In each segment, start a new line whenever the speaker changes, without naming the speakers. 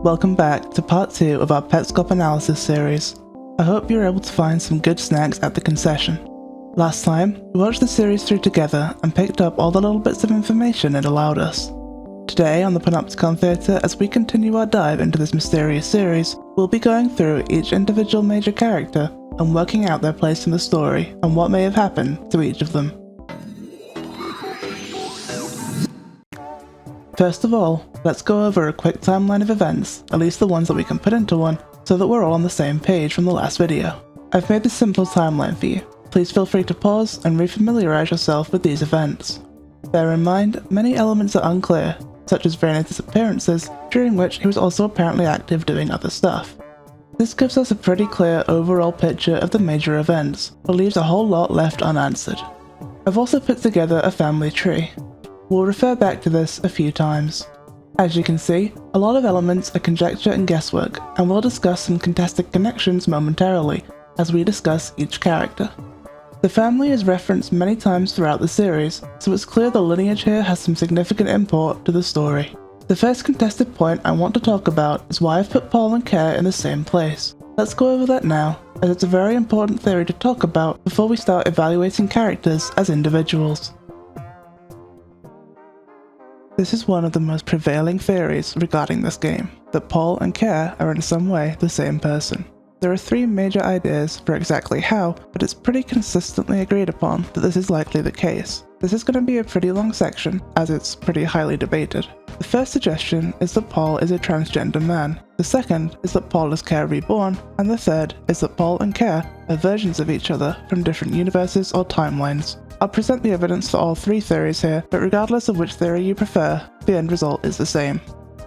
Welcome back to part 2 of our Petscop analysis series. I hope you're able to find some good snacks at the concession. Last time, we watched the series through together and picked up all the little bits of information it allowed us. Today on the Panopticon Theatre, as we continue our dive into this mysterious series, we'll be going through each individual major character and working out their place in the story and what may have happened to each of them. First of all, let's go over a quick timeline of events, at least the ones that we can put into one, so that we're all on the same page from the last video. I've made a simple timeline for you. Please feel free to pause and refamiliarize yourself with these events. Bear in mind, many elements are unclear, such as Raina's disappearances, during which he was also apparently active doing other stuff. This gives us a pretty clear overall picture of the major events, but leaves a whole lot left unanswered. I've also put together a family tree. We'll refer back to this a few times. As you can see, a lot of elements are conjecture and guesswork, and we'll discuss some contested connections momentarily, as we discuss each character. The family is referenced many times throughout the series, so it's clear the lineage here has some significant import to the story. The first contested point I want to talk about is why I've put Paul and Care in the same place. Let's go over that now, as it's a very important theory to talk about before we start evaluating characters as individuals. This is one of the most prevailing theories regarding this game, that Paul and Care are in some way the same person. There are three major ideas for exactly how, but it's pretty consistently agreed upon that this is likely the case. This is going to be a pretty long section, as it's pretty highly debated. The first suggestion is that Paul is a transgender man, the second is that Paul is Care reborn, and the third is that Paul and Care are versions of each other from different universes or timelines. I'll present the evidence for all three theories here, but regardless of which theory you prefer, the end result is the same.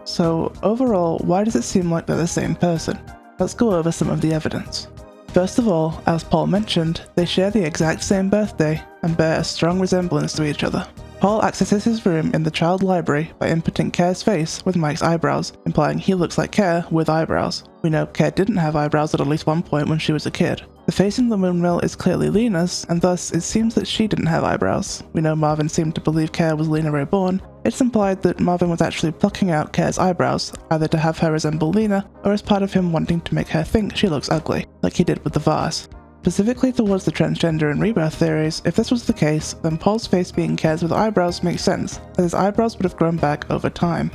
So overall, why does it seem like they're the same person? Let's go over some of the evidence. First of all, as Paul mentioned, they share the exact same birthday and bear a strong resemblance to each other. Paul accesses his room in the child library by inputting Care's face with Mike's eyebrows, implying he looks like Care with eyebrows. We know Care didn't have eyebrows at least one point when she was a kid. The face in the windmill is clearly Lina's, and thus it seems that she didn't have eyebrows. We know Marvin seemed to believe Care was Lina reborn. It's implied that Marvin was actually plucking out Care's eyebrows, either to have her resemble Lina, or as part of him wanting to make her think she looks ugly, like he did with the vase. Specifically towards the transgender and rebirth theories, if this was the case, then Paul's face being Care's with eyebrows makes sense, as his eyebrows would have grown back over time.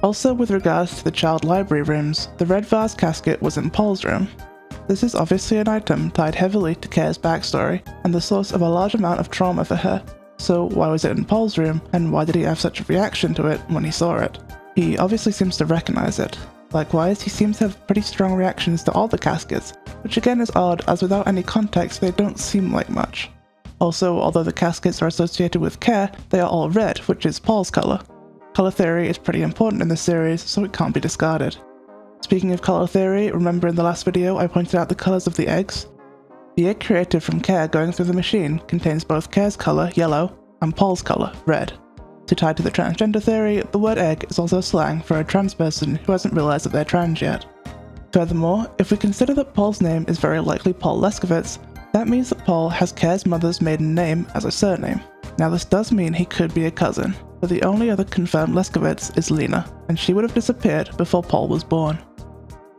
Also, with regards to the child library rooms, the red vase casket was in Paul's room. This is obviously an item tied heavily to Care's backstory, and the source of a large amount of trauma for her. So why was it in Paul's room, and why did he have such a reaction to it when he saw it? He obviously seems to recognize it. Likewise, he seems to have pretty strong reactions to all the caskets, which again is odd, as without any context they don't seem like much. Also, although the caskets are associated with Care, they are all red, which is Paul's color. Color theory is pretty important in this series, so it can't be discarded. Speaking of color theory, remember in the last video I pointed out the colors of the eggs? The egg created from Care going through the machine contains both Care's color, yellow, and Paul's color, red. To tie to the transgender theory, the word egg is also slang for a trans person who hasn't realized that they're trans yet. Furthermore, if we consider that Paul's name is very likely Paul Leskovitz, that means that Paul has Care's mother's maiden name as a surname. Now this does mean he could be a cousin, but the only other confirmed Leskovitz is Lina, and she would have disappeared before Paul was born.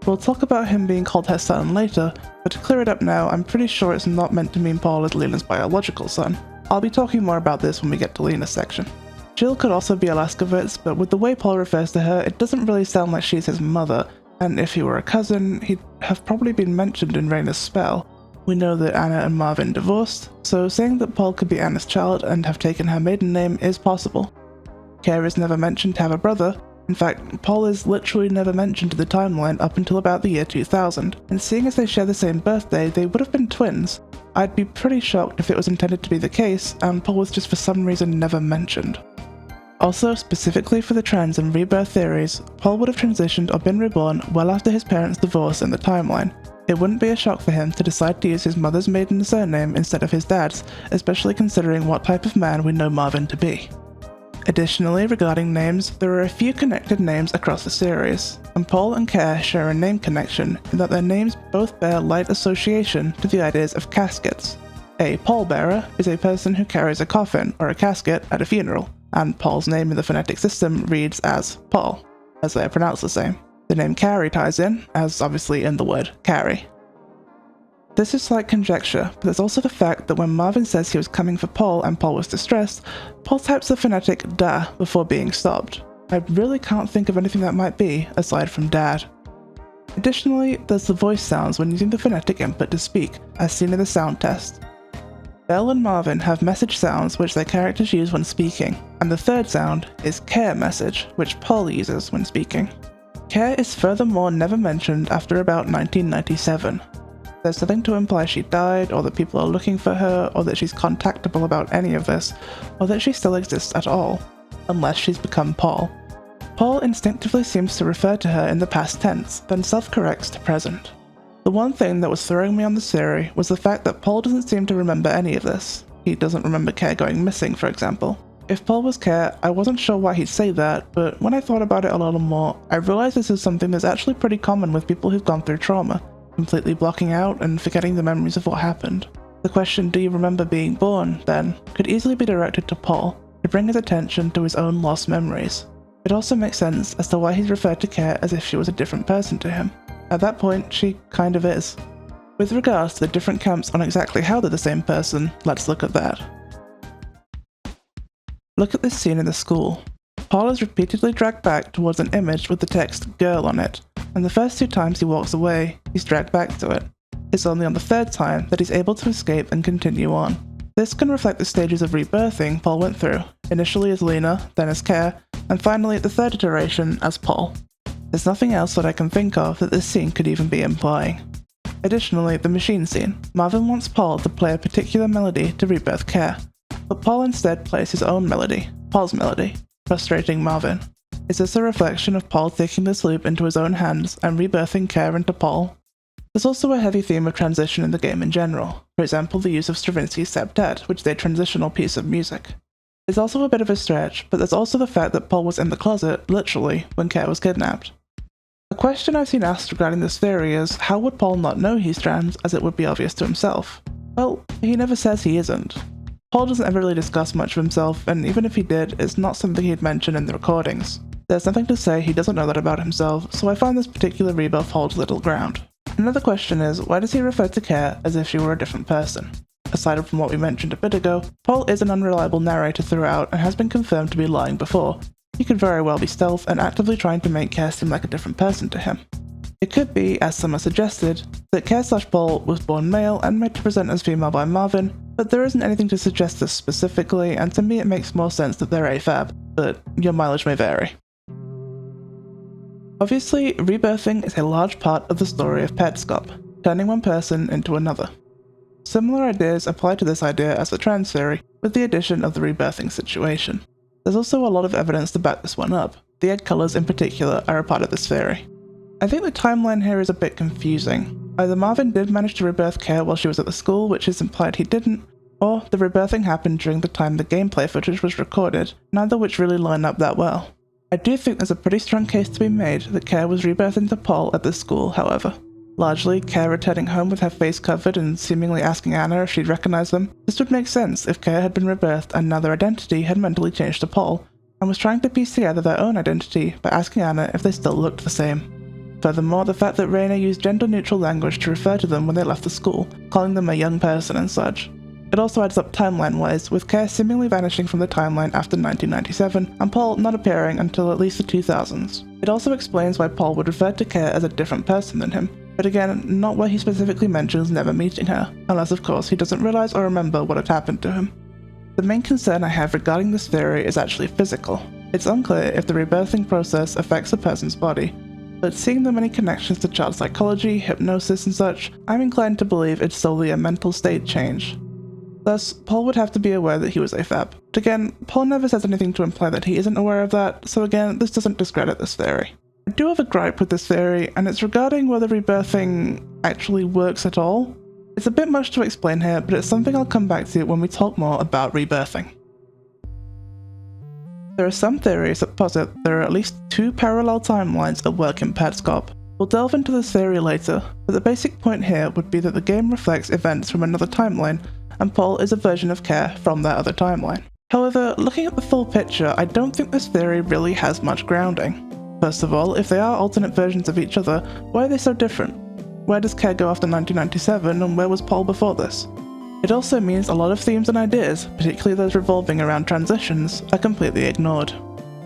We'll talk about him being called her son later, but to clear it up now, I'm pretty sure it's not meant to mean Paul is Lina's biological son. I'll be talking more about this when we get to Lina's section. Jill could also be a Leskovitz, but with the way Paul refers to her, it doesn't really sound like she's his mother, and if he were a cousin, he'd have probably been mentioned in Raina's spell. We know that Anna and Marvin divorced, so saying that Paul could be Anna's child and have taken her maiden name is possible. Care is never mentioned to have a brother. In fact, Paul is literally never mentioned in the timeline up until about the year 2000, and seeing as they share the same birthday, they would have been twins. I'd be pretty shocked if it was intended to be the case, and Paul was just for some reason never mentioned. Also, specifically for the trans and rebirth theories, Paul would have transitioned or been reborn well after his parents' divorce in the timeline. It wouldn't be a shock for him to decide to use his mother's maiden surname instead of his dad's, especially considering what type of man we know Marvin to be. Additionally, regarding names, there are a few connected names across the series, and Paul and Care share a name connection in that their names both bear light association to the ideas of caskets. A pallbearer is a person who carries a coffin or a casket at a funeral, and Paul's name in the phonetic system reads as Paul, as they are pronounced the same. The name Carrie ties in, as obviously in the word carry. This is slight conjecture, but there's also the fact that when Marvin says he was coming for Paul and Paul was distressed, Paul types the phonetic da before being stopped. I really can't think of anything that might be, aside from dad. Additionally, there's the voice sounds when using the phonetic input to speak, as seen in the sound test. Belle and Marvin have message sounds which their characters use when speaking, and the third sound is care message, which Paul uses when speaking. Care is furthermore never mentioned after about 1997. There's nothing to imply she died, or that people are looking for her, or that she's contactable about any of this, or that she still exists at all, unless she's become Paul. Paul instinctively seems to refer to her in the past tense, then self-corrects to present. The one thing that was throwing me on this theory was the fact that Paul doesn't seem to remember any of this. He doesn't remember Care going missing, for example. If Paul was Care, I wasn't sure why he'd say that, but when I thought about it a little more, I realized this is something that's actually pretty common with people who've gone through trauma, completely blocking out and forgetting the memories of what happened. The question, do you remember being born, then, could easily be directed to Paul, to bring his attention to his own lost memories. It also makes sense as to why he's referred to Care as if she was a different person to him. At that point, she kind of is. With regards to the different camps on exactly how they're the same person, let's look at that. Look at this scene in the school. Paul is repeatedly dragged back towards an image with the text girl on it, and the first 2 times he walks away, he's dragged back to it. It's only on the 3rd time that he's able to escape and continue on. This can reflect the stages of rebirthing Paul went through, initially as Lina, then as Care, and finally at the 3rd iteration as Paul. There's nothing else that I can think of that this scene could even be implying. Additionally, the machine scene. Marvin wants Paul to play a particular melody to rebirth Care, but Paul instead plays his own melody, Paul's melody, frustrating Marvin. Is this a reflection of Paul taking this loop into his own hands and rebirthing Care into Paul? There's also a heavy theme of transition in the game in general, for example the use of Stravinsky's Septet, which is a transitional piece of music. It's also a bit of a stretch, but there's also the fact that Paul was in the closet, literally, when Care was kidnapped. A question I've seen asked regarding this theory is, how would Paul not know he's trans, as it would be obvious to himself? Well, he never says he isn't. Paul doesn't ever really discuss much of himself, and even if he did, it's not something he'd mention in the recordings. There's nothing to say he doesn't know that about himself, so I find this particular rebuff holds little ground. Another question is, why does he refer to Care as if she were a different person? Aside from what we mentioned a bit ago, Paul is an unreliable narrator throughout and has been confirmed to be lying before. He could very well be stealth and actively trying to make Care seem like a different person to him. It could be, as some have suggested, that Care/Paul was born male and made to present as female by Marvin, but there isn't anything to suggest this specifically, and to me it makes more sense that they're AFAB, but your mileage may vary. Obviously, rebirthing is a large part of the story of Petscop, turning one person into another. Similar ideas apply to this idea as the trans theory, with the addition of the rebirthing situation. There's also a lot of evidence to back this one up. The egg colours in particular are a part of this theory. I think the timeline here is a bit confusing. Either Marvin did manage to rebirth Care while she was at the school, which is implied he didn't, or the rebirthing happened during the time the gameplay footage was recorded, neither which really line up that well. I do think there's a pretty strong case to be made that Care was rebirthed into Paul at the school, however. Largely, Care returning home with her face covered and seemingly asking Anna if she'd recognize them. This would make sense if Care had been rebirthed and now their identity had mentally changed to Paul, and was trying to piece together their own identity by asking Anna if they still looked the same. Furthermore, the fact that Raina used gender-neutral language to refer to them when they left the school, calling them a young person and such. It also adds up timeline-wise, with Care seemingly vanishing from the timeline after 1997, and Paul not appearing until at least the 2000s. It also explains why Paul would refer to Care as a different person than him, but again, not where he specifically mentions never meeting her, unless of course he doesn't realize or remember what had happened to him. The main concern I have regarding this theory is actually physical. It's unclear if the rebirthing process affects a person's body, but seeing the many connections to child psychology, hypnosis and such, I'm inclined to believe it's solely a mental state change. Thus, Paul would have to be aware that he was AFAB. But again, Paul never says anything to imply that he isn't aware of that, so again, this doesn't discredit this theory. I do have a gripe with this theory, and it's regarding whether rebirthing actually works at all. It's a bit much to explain here, but it's something I'll come back to when we talk more about rebirthing. There are some theories that posit there are at least 2 parallel timelines at work in Petscop. We'll delve into this theory later, but the basic point here would be that the game reflects events from another timeline, and Paul is a version of Care from that other timeline. However, looking at the full picture, I don't think this theory really has much grounding. First of all, if they are alternate versions of each other, why are they so different? Where does Care go after 1997 and where was Paul before this? It also means a lot of themes and ideas, particularly those revolving around transitions, are completely ignored.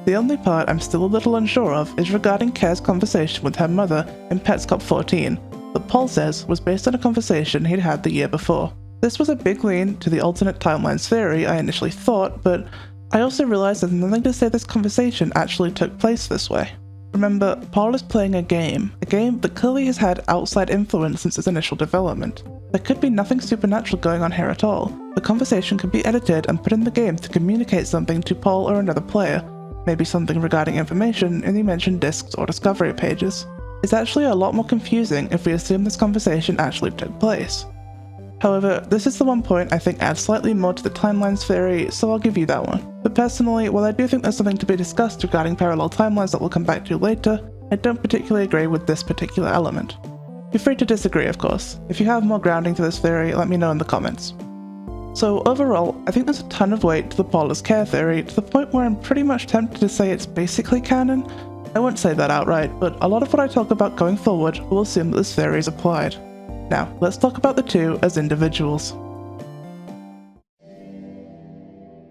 The only part I'm still a little unsure of is regarding Care's conversation with her mother in Petscop 14, that Paul says was based on a conversation he'd had the year before. This was a big lean to the alternate timelines theory I initially thought, but I also realized there's nothing to say this conversation actually took place this way. Remember, Paul is playing a game that clearly has had outside influence since its initial development. There could be nothing supernatural going on here at all. The conversation could be edited and put in the game to communicate something to Paul or another player, maybe something regarding information in the mentioned discs or discovery pages. It's actually a lot more confusing if we assume this conversation actually took place. However, this is the one point I think adds slightly more to the timelines theory, so I'll give you that one. But personally, while I do think there's something to be discussed regarding parallel timelines that we'll come back to later, I don't particularly agree with this particular element. You're free to disagree, of course. If you have more grounding to this theory, let me know in the comments. So overall, I think there's a ton of weight to the Paul as Care theory, to the point where I'm pretty much tempted to say it's basically canon. I won't say that outright, but a lot of what I talk about going forward will assume that this theory is applied. Now, let's talk about the two as individuals.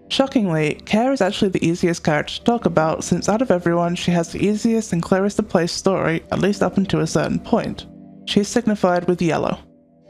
Shockingly, Care is actually the easiest character to talk about, since out of everyone, she has the easiest and clearest to place story, at least up until a certain point. She is signified with yellow.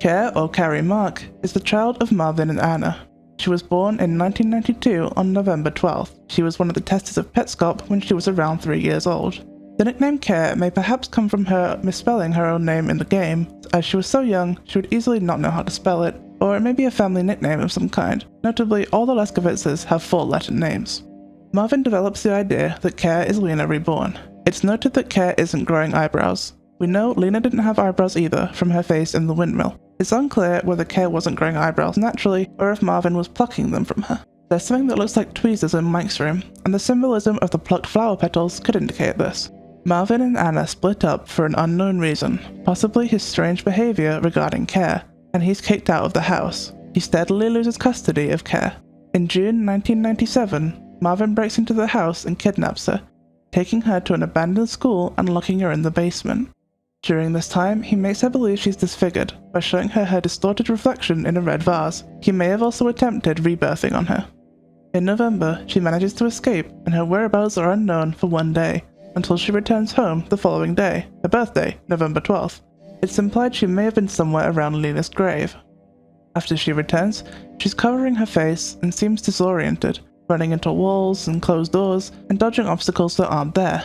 Care, or Carrie Mark, is the child of Marvin and Anna. She was born in 1992 on November 12th. She was one of the testers of Petscop when she was around 3 years old. The nickname Care may perhaps come from her misspelling her own name in the game, as she was so young she would easily not know how to spell it, or it may be a family nickname of some kind. Notably, all the Leskovitzes have 4-letter names. Marvin develops the idea that Care is Lina reborn. It's noted that Care isn't growing eyebrows. We know Lina didn't have eyebrows either from her face in the windmill. It's unclear whether Care wasn't growing eyebrows naturally, or if Marvin was plucking them from her. There's something that looks like tweezers in Mike's room, and the symbolism of the plucked flower petals could indicate this. Marvin and Anna split up for an unknown reason, possibly his strange behavior regarding Care, and he's kicked out of the house. He steadily loses custody of Care. In June 1997, Marvin breaks into the house and kidnaps her, taking her to an abandoned school and locking her in the basement. During this time, he makes her believe she's disfigured by showing her her distorted reflection in a red vase. He may have also attempted rebirthing on her. In November, she manages to escape, and her whereabouts are unknown for one day, until she returns home the following day, her birthday, November 12th. It's implied she may have been somewhere around Lina's grave. After she returns, she's covering her face and seems disoriented, running into walls and closed doors and dodging obstacles that aren't there.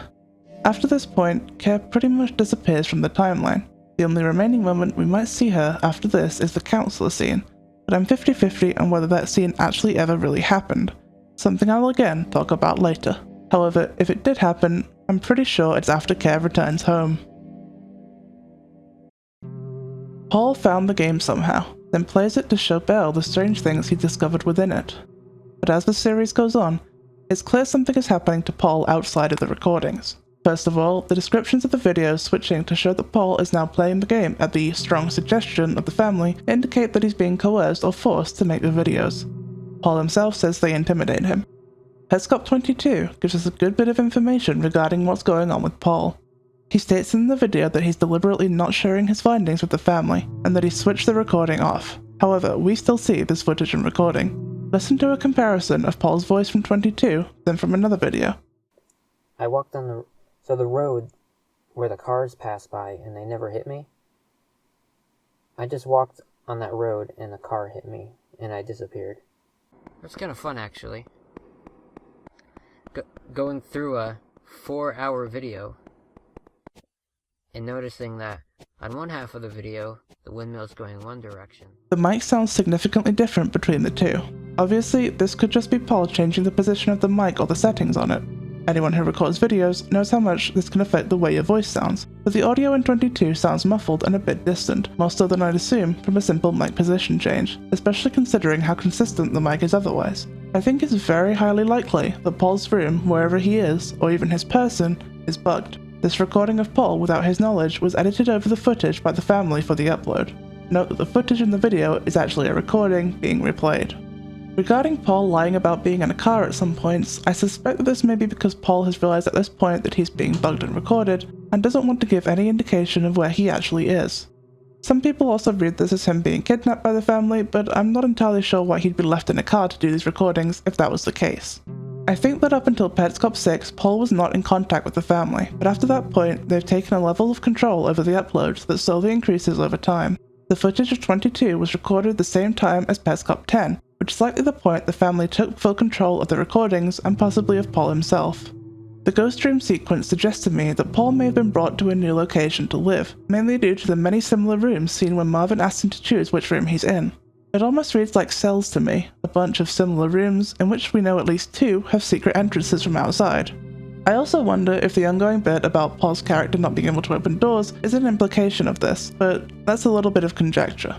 After this point, Care pretty much disappears from the timeline. The only remaining moment we might see her after this is the counselor scene, but I'm 50-50 on whether that scene actually ever really happened, something I'll again talk about later. However, if it did happen, I'm pretty sure it's after Care returns home. Paul found the game somehow, then plays it to show Belle the strange things he discovered within it. But as the series goes on, it's clear something is happening to Paul outside of the recordings. First of all, the descriptions of the videos switching to show that Paul is now playing the game at the strong suggestion of the family indicate that he's being coerced or forced to make the videos. Paul himself says they intimidate him. Petscop 22 gives us a good bit of information regarding what's going on with Paul. He states in the video that he's deliberately not sharing his findings with the family, and that he switched the recording off. However, we still see this footage and recording. Listen to a comparison of Paul's voice from 22, then from another video.
I walked on the road where the cars pass by and they never hit me. I just walked on that road and the car hit me and I disappeared.
That's kind of fun, actually. Going through a 4-hour video and noticing that on one half of the video, the windmill's going one direction.
The mic sounds significantly different between the two. Obviously, this could just be Paul changing the position of the mic or the settings on it. Anyone who records videos knows how much this can affect the way your voice sounds, but the audio in 22 sounds muffled and a bit distant, more so than I'd assume from a simple mic position change, especially considering how consistent the mic is otherwise. I think it's very highly likely that Paul's room, wherever he is, or even his person, is bugged. This recording of Paul without his knowledge was edited over the footage by the family for the upload. Note that the footage in the video is actually a recording being replayed. Regarding Paul lying about being in a car at some points, I suspect that this may be because Paul has realized at this point that he's being bugged and recorded, and doesn't want to give any indication of where he actually is. Some people also read this as him being kidnapped by the family, but I'm not entirely sure why he'd be left in a car to do these recordings if that was the case. I think that up until Petscop 6, Paul was not in contact with the family, but after that point, they've taken a level of control over the uploads that slowly increases over time. The footage of 22 was recorded at the same time as Petscop 10, which is likely the point the family took full control of the recordings and possibly of Paul himself. The ghost room sequence suggests to me that Paul may have been brought to a new location to live, mainly due to the many similar rooms seen when Marvin asked him to choose which room he's in. It almost reads like cells to me, a bunch of similar rooms in which we know at least 2 have secret entrances from outside. I also wonder if the ongoing bit about Paul's character not being able to open doors is an implication of this, but that's a little bit of conjecture.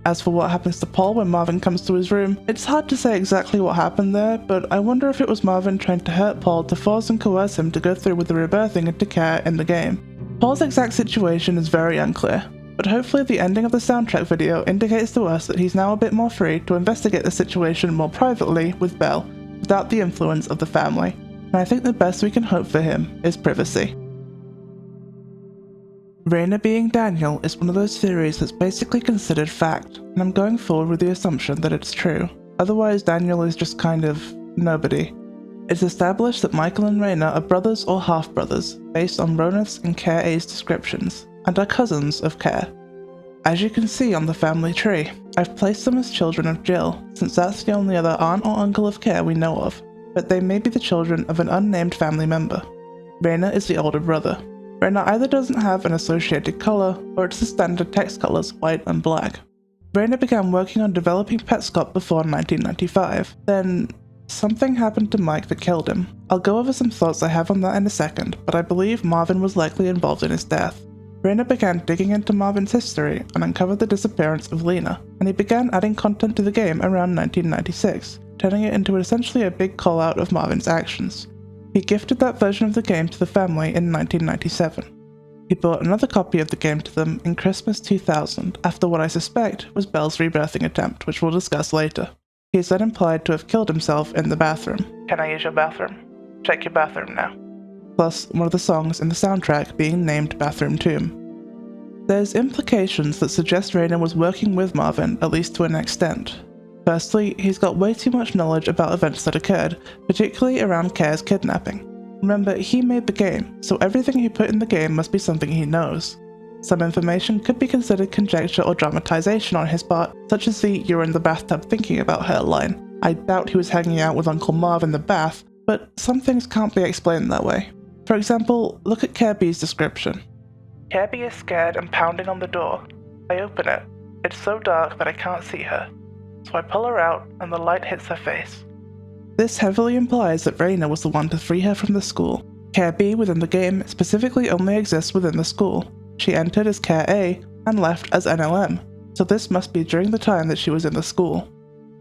As for what happens to Paul when Marvin comes to his room, it's hard to say exactly what happened there, but I wonder if it was Marvin trying to hurt Paul to force and coerce him to go through with the rebirthing into care in the game. Paul's exact situation is very unclear, but hopefully the ending of the soundtrack video indicates to us that he's now a bit more free to investigate the situation more privately with Belle, without the influence of the family, and I think the best we can hope for him is privacy. Raina being Daniel is one of those theories that's basically considered fact, and I'm going forward with the assumption that it's true. Otherwise, Daniel is just kind of nobody. It's established that Michael and Raina are brothers or half-brothers, based on Ronith's and Care A's descriptions, and are cousins of Care. As you can see on the family tree, I've placed them as children of Jill, since that's the only other aunt or uncle of Care we know of, but they may be the children of an unnamed family member. Raina is the older brother. Raina either doesn't have an associated color, or it's the standard text colors white and black. Raina began working on developing Petscop before 1995, then something happened to Mike that killed him. I'll go over some thoughts I have on that in a second, but I believe Marvin was likely involved in his death. Raina began digging into Marvin's history and uncovered the disappearance of Lina, and he began adding content to the game around 1996, turning it into essentially a big call-out of Marvin's actions. He gifted that version of the game to the family in 1997. He bought another copy of the game to them in Christmas 2000 after what I suspect was Belle's rebirthing attempt, which we'll discuss later. He is then implied to have killed himself in the bathroom. Can I use your bathroom? Check your bathroom now. Plus one of the songs in the soundtrack being named Bathroom Tomb. There's implications that suggest Raina was working with Marvin, at least to an extent. Firstly, he's got way too much knowledge about events that occurred, particularly around Care's kidnapping. Remember, he made the game, so everything he put in the game must be something he knows. Some information could be considered conjecture or dramatization on his part, such as the "you're in the bathtub thinking about her" line. I doubt he was hanging out with Uncle Marv in the bath, but some things can't be explained that way. For example, look at Care B's description. Care B is scared and pounding on the door. I open it. It's so dark that I can't see her. So I pull her out and the light hits her face. This heavily implies that Raina was the one to free her from the school. Care B within the game specifically only exists within the school. She entered as Care A and left as NLM, so this must be during the time that she was in the school.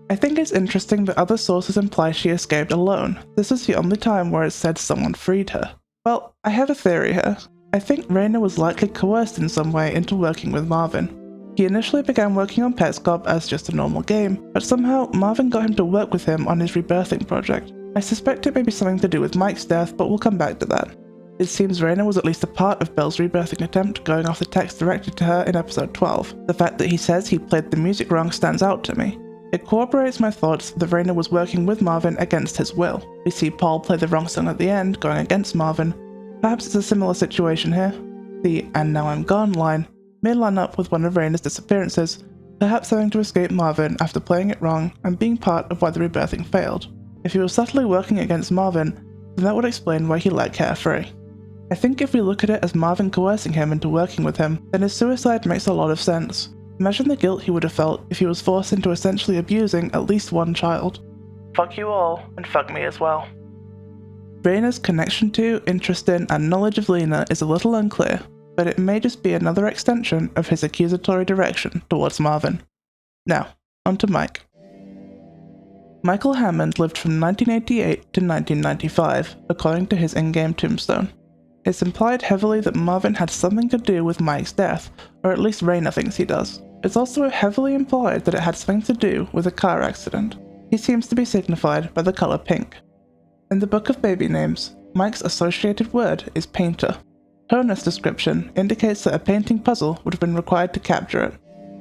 I think it's interesting that other sources imply she escaped alone. This is the only time where it said someone freed her. Well, I have a theory here. I think Raina was likely coerced in some way into working with Marvin. He initially began working on Petscop as just a normal game, but somehow Marvin got him to work with him on his rebirthing project. I suspect it may be something to do with Mike's death, but we'll come back to that. It seems Raina was at least a part of Belle's rebirthing attempt, going off the text directed to her in episode 12. The fact that he says he played the music wrong stands out to me. It corroborates my thoughts that Raina was working with Marvin against his will. We see Paul play the wrong song at the end, going against Marvin. Perhaps it's a similar situation here. The "and now I'm gone" line may line up with one of Raina's disappearances, perhaps having to escape Marvin after playing it wrong and being part of why the rebirthing failed. If he was subtly working against Marvin, then that would explain why he let Care free. I think if we look at it as Marvin coercing him into working with him, then his suicide makes a lot of sense. Imagine the guilt he would have felt if he was forced into essentially abusing at least one child. Fuck you all, and fuck me as well. Raina's connection to, interest in, and knowledge of Lina is a little unclear, but it may just be another extension of his accusatory direction towards Marvin. Now, on to Mike. Michael Hammond lived from 1988 to 1995, according to his in-game tombstone. It's implied heavily that Marvin had something to do with Mike's death, or at least Raina thinks he does. It's also heavily implied that it had something to do with a car accident. He seems to be signified by the color pink. In the Book of Baby Names, Mike's associated word is painter. Tonus description indicates that a painting puzzle would have been required to capture it.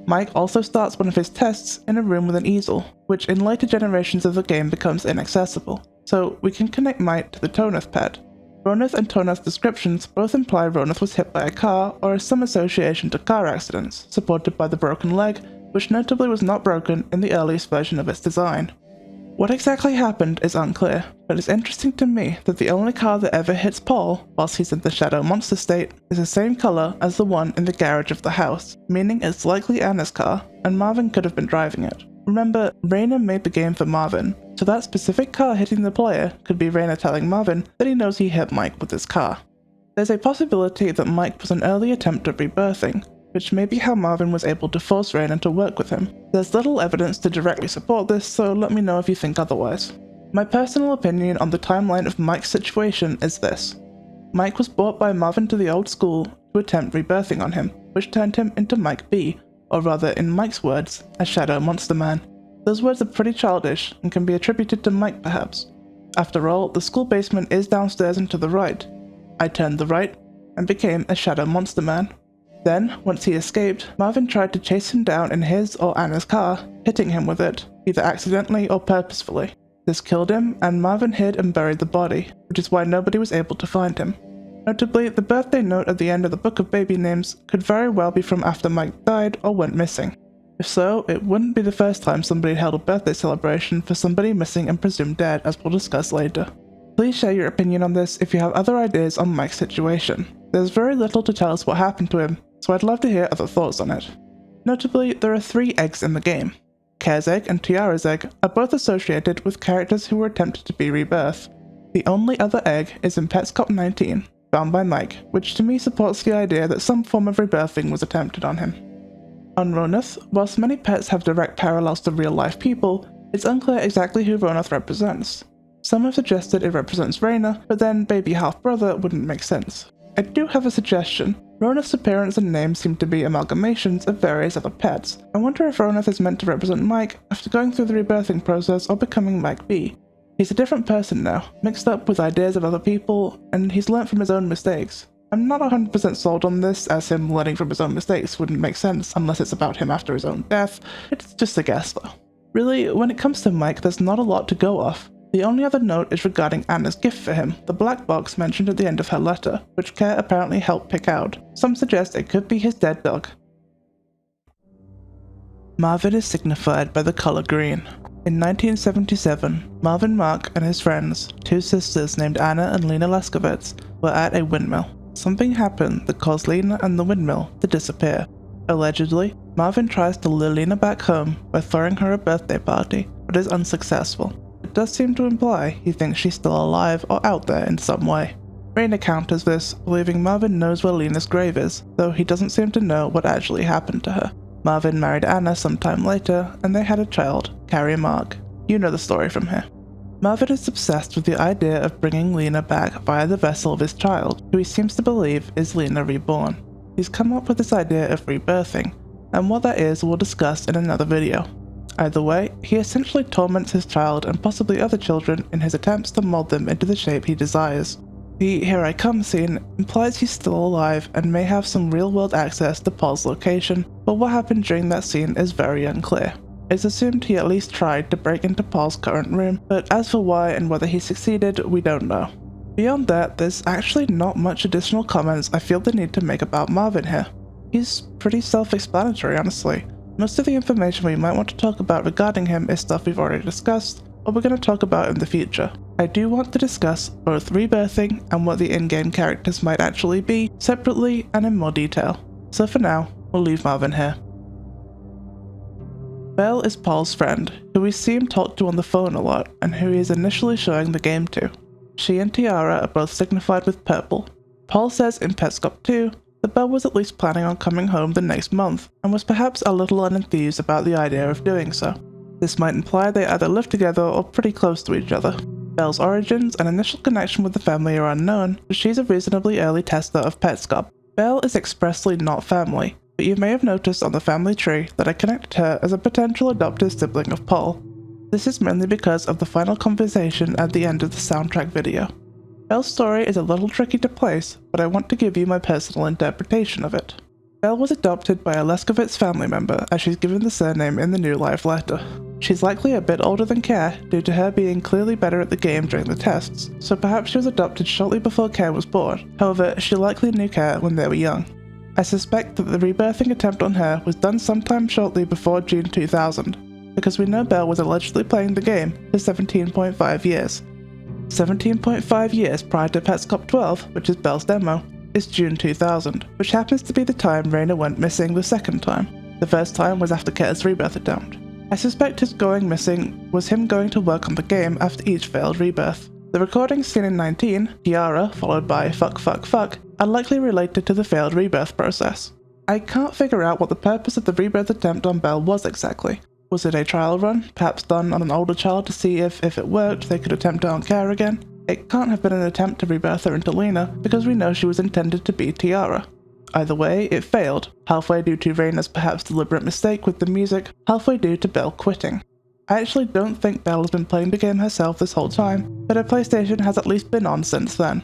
Mike also starts one of his tests in a room with an easel, which in later generations of the game becomes inaccessible, so we can connect Mike to the Tonus pad. Ronith and Tonus descriptions both imply Ronith was hit by a car or has some association to car accidents, supported by the broken leg, which notably was not broken in the earliest version of its design. What exactly happened is unclear, but it's interesting to me that the only car that ever hits Paul whilst he's in the shadow monster state is the same colour as the one in the garage of the house, meaning it's likely Anna's car, and Marvin could have been driving it. Remember, Raina made the game for Marvin, so that specific car hitting the player could be Raina telling Marvin that he knows he hit Mike with his car. There's a possibility that Mike was an early attempt at rebirthing, which may be how Marvin was able to force Raina to work with him. There's little evidence to directly support this, so let me know if you think otherwise. My personal opinion on the timeline of Mike's situation is this. Mike was brought by Marvin to the old school to attempt rebirthing on him, which turned him into Mike B, or rather in Mike's words, a shadow monster man. Those words are pretty childish and can be attributed to Mike perhaps. After all, the school basement is downstairs and to the right. I turned the right and became a shadow monster man. Then, once he escaped, Marvin tried to chase him down in his or Anna's car, hitting him with it, either accidentally or purposefully. This killed him, and Marvin hid and buried the body, which is why nobody was able to find him. Notably, the birthday note at the end of the Book of Baby Names could very well be from after Mike died or went missing. If so, it wouldn't be the first time somebody held a birthday celebration for somebody missing and presumed dead, as we'll discuss later. Please share your opinion on this if you have other ideas on Mike's situation. There's very little to tell us what happened to him, so I'd love to hear other thoughts on it. Notably, there are 3 eggs in the game. Care's egg and Tiara's egg are both associated with characters who were attempted to be rebirthed. The only other egg is in Petscop 19, found by Mike, which to me supports the idea that some form of rebirthing was attempted on him. On Ronith, whilst many pets have direct parallels to real-life people, it's unclear exactly who Ronith represents. Some have suggested it represents Raina, but then baby half-brother wouldn't make sense. I do have a suggestion. Ronith's appearance and name seem to be amalgamations of various other pets. I wonder if Ronith is meant to represent Mike after going through the rebirthing process or becoming Mike B. He's a different person now, mixed up with ideas of other people, and he's learnt from his own mistakes. I'm not 100% sold on this, as him learning from his own mistakes wouldn't make sense unless it's about him after his own death. It's just a guess though. Really, when it comes to Mike, there's not a lot to go off. The only other note is regarding Anna's gift for him, the black box mentioned at the end of her letter, which Care apparently helped pick out. Some suggest it could be his dead dog. Marvin is signified by the color green. In 1977, Marvin Mark and his friends, 2 sisters named Anna and Lina Leskovitz, were at a windmill. Something happened that caused Lina and the windmill to disappear. Allegedly, Marvin tries to lure Lina back home by throwing her a birthday party, but is unsuccessful. It does seem to imply he thinks she's still alive or out there in some way. Raina counters this, believing Marvin knows where Lina's grave is, though he doesn't seem to know what actually happened to her. Marvin married Anna sometime later, and they had a child, Carrie Mark. You know the story from here. Marvin is obsessed with the idea of bringing Lina back via the vessel of his child, who he seems to believe is Lina reborn. He's come up with this idea of rebirthing, and what that is we'll discuss in another video. Either way, he essentially torments his child and possibly other children in his attempts to mold them into the shape he desires. The "here I come" scene implies he's still alive and may have some real-world access to Paul's location, but what happened during that scene is very unclear. It's assumed he at least tried to break into Paul's current room, but as for why and whether he succeeded, we don't know. Beyond that, there's actually not much additional comments I feel the need to make about Marvin here. He's pretty self-explanatory, honestly. Most of the information we might want to talk about regarding him is stuff we've already discussed, or we're going to talk about in the future. I do want to discuss both rebirthing and what the in-game characters might actually be, separately and in more detail. So for now, we'll leave Marvin here. Belle is Paul's friend, who we see him talk to on the phone a lot, and who he is initially showing the game to. She and Tiara are both signified with purple. Paul says in Petscop 2 that Belle was at least planning on coming home the next month, and was perhaps a little unenthused about the idea of doing so. This might imply they either live together or pretty close to each other. Belle's origins and initial connection with the family are unknown, but she's a reasonably early tester of Petscop. Belle is expressly not family, but you may have noticed on the family tree that I connected her as a potential adopted sibling of Paul. This is mainly because of the final conversation at the end of the soundtrack video. Belle's story is a little tricky to place, but I want to give you my personal interpretation of it. Belle was adopted by a Leskovitz family member as she's given the surname in the new live letter. She's likely a bit older than Care due to her being clearly better at the game during the tests, so perhaps she was adopted shortly before Care was born. However, she likely knew Care when they were young. I suspect that the rebirthing attempt on her was done sometime shortly before June 2000, because we know Belle was allegedly playing the game for 17.5 years. 17.5 years prior to Petscop 12, which is Belle's demo, is June 2000, which happens to be the time Raina went missing the second time. The first time was after Care's rebirth attempt. I suspect his going missing was him going to work on the game after each failed rebirth. The recordings seen in 19, Tiara followed by fuck fuck fuck, are likely related to the failed rebirth process. I can't figure out what the purpose of the rebirth attempt on Belle was exactly. Was it a trial run, perhaps done on an older child to see if it worked they could attempt it on Care again? It can't have been an attempt to rebirth her into Lina, because we know she was intended to be Tiara. Either way, it failed, halfway due to Raina's perhaps deliberate mistake with the music, halfway due to Belle quitting. I actually don't think Belle has been playing the game herself this whole time, but her PlayStation has at least been on since then.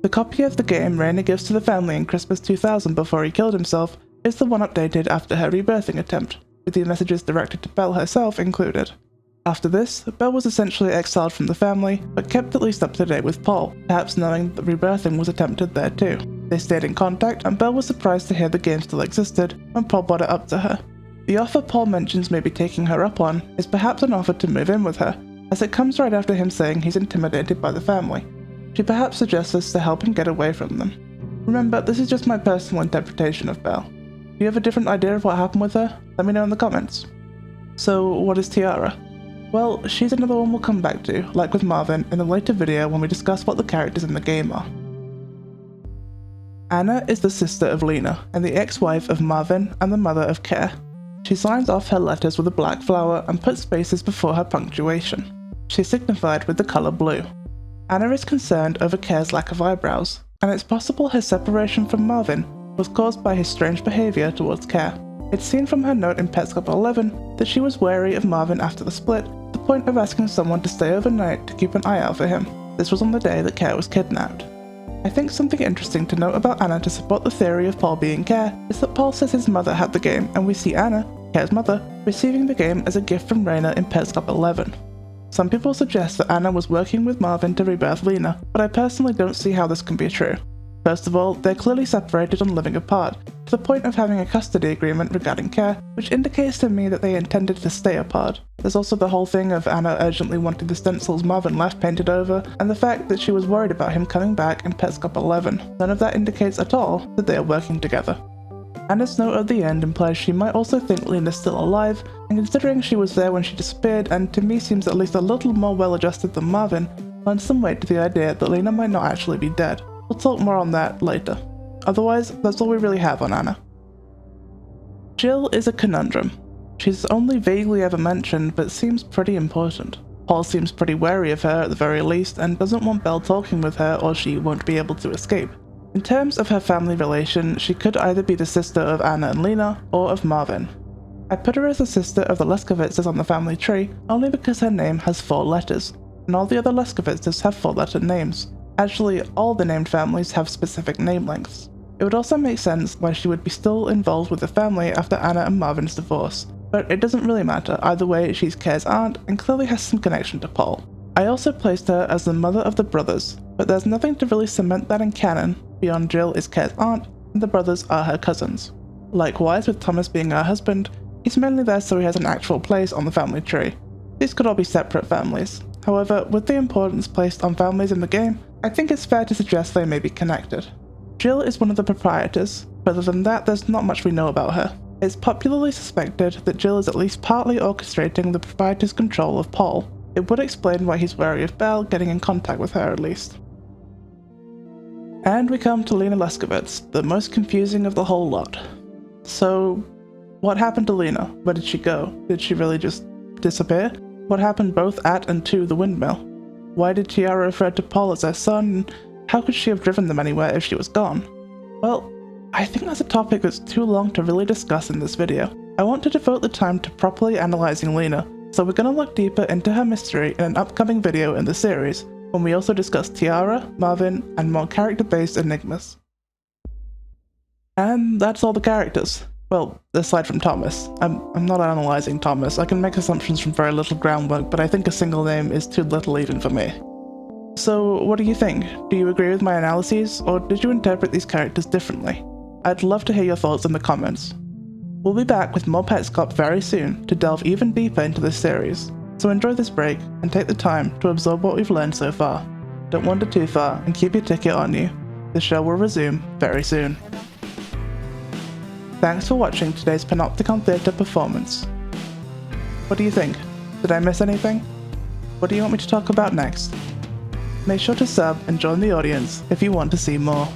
The copy of the game Raina gives to the family in Christmas 2000 before he killed himself is the one updated after her rebirthing attempt, with the messages directed to Belle herself included. After this, Belle was essentially exiled from the family, but kept at least up to date with Paul, perhaps knowing that rebirthing was attempted there too. They stayed in contact, and Belle was surprised to hear the game still existed when Paul brought it up to her. The offer Paul mentions maybe taking her up on is perhaps an offer to move in with her, as it comes right after him saying he's intimidated by the family. She perhaps suggests this to help him get away from them. Remember, this is just my personal interpretation of Belle. Do you have a different idea of what happened with her? Let me know in the comments. So, what is Tiara? Well, she's another one we'll come back to, like with Marvin, in a later video when we discuss what the characters in the game are. Anna is the sister of Lina, and the ex-wife of Marvin and the mother of Care. She signs off her letters with a black flower and puts spaces before her punctuation. She's signified with the colour blue. Anna is concerned over Care's lack of eyebrows, and it's possible her separation from Marvin was caused by his strange behaviour towards Care. It's seen from her note in Petscop 11 that she was wary of Marvin after the split, to the point of asking someone to stay overnight to keep an eye out for him. This was on the day that Care was kidnapped. I think something interesting to note about Anna to support the theory of Paul being Care is that Paul says his mother had the game, and we see Anna, Care's mother, receiving the game as a gift from Raina in Petscop 11. Some people suggest that Anna was working with Marvin to rebirth Lina, but I personally don't see how this can be true. First of all, they're clearly separated and living apart, to the point of having a custody agreement regarding Care, which indicates to me that they intended to stay apart. There's also the whole thing of Anna urgently wanting the stencils Marvin left painted over, and the fact that she was worried about him coming back in Petscop 11. None of that indicates at all that they are working together. Anna's note at the end implies she might also think Lina's still alive, and considering she was there when she disappeared and to me seems at least a little more well-adjusted than Marvin, lends some weight to the idea that Lina might not actually be dead. We'll talk more on that later. Otherwise, that's all we really have on Anna. Jill is a conundrum. She's only vaguely ever mentioned, but seems pretty important. Paul seems pretty wary of her at the very least, and doesn't want Belle talking with her or she won't be able to escape. In terms of her family relation, she could either be the sister of Anna and Lina, or of Marvin. I put her as the sister of the Leskovitzes on the family tree, only because her name has 4 letters, and all the other Leskovitzes have 4-letter names. Actually, all the named families have specific name lengths. It would also make sense why she would be still involved with the family after Anna and Marvin's divorce, but it doesn't really matter, either way she's Care's aunt and clearly has some connection to Paul. I also placed her as the mother of the brothers, but there's nothing to really cement that in canon, beyond Jill is Care's aunt and the brothers are her cousins. Likewise with Thomas being her husband, he's mainly there so he has an actual place on the family tree. These could all be separate families. However, with the importance placed on families in the game, I think it's fair to suggest they may be connected. Jill is one of the proprietors, but other than that there's not much we know about her. It's popularly suspected that Jill is at least partly orchestrating the proprietor's control of Paul. It would explain why he's wary of Belle getting in contact with her at least. And we come to Lina Leskovitz, the most confusing of the whole lot. So, what happened to Lina? Where did she go? Did she really just disappear? What happened both at and to the windmill? Why did Tiara refer to Paul as her son, and how could she have driven them anywhere if she was gone? Well, I think that's a topic that's too long to really discuss in this video. I want to devote the time to properly analysing Lina, So we're gonna look deeper into her mystery in an upcoming video in the series, when we also discuss Tiara, Marvin, and more character-based enigmas. And that's all the characters. Well, aside from Thomas. I'm not analysing Thomas. I can make assumptions from very little groundwork, but I think a single name is too little even for me. So, what do you think? Do you agree with my analyses, or did you interpret these characters differently? I'd love to hear your thoughts in the comments. We'll be back with more Petscop very soon to delve even deeper into this series, so enjoy this break and take the time to absorb what we've learned so far. Don't wander too far and keep your ticket on you. The show will resume very soon. Thanks for watching today's Panopticon Theatre performance. What do you think? Did I miss anything? What do you want me to talk about next? Make sure to sub and join the audience if you want to see more.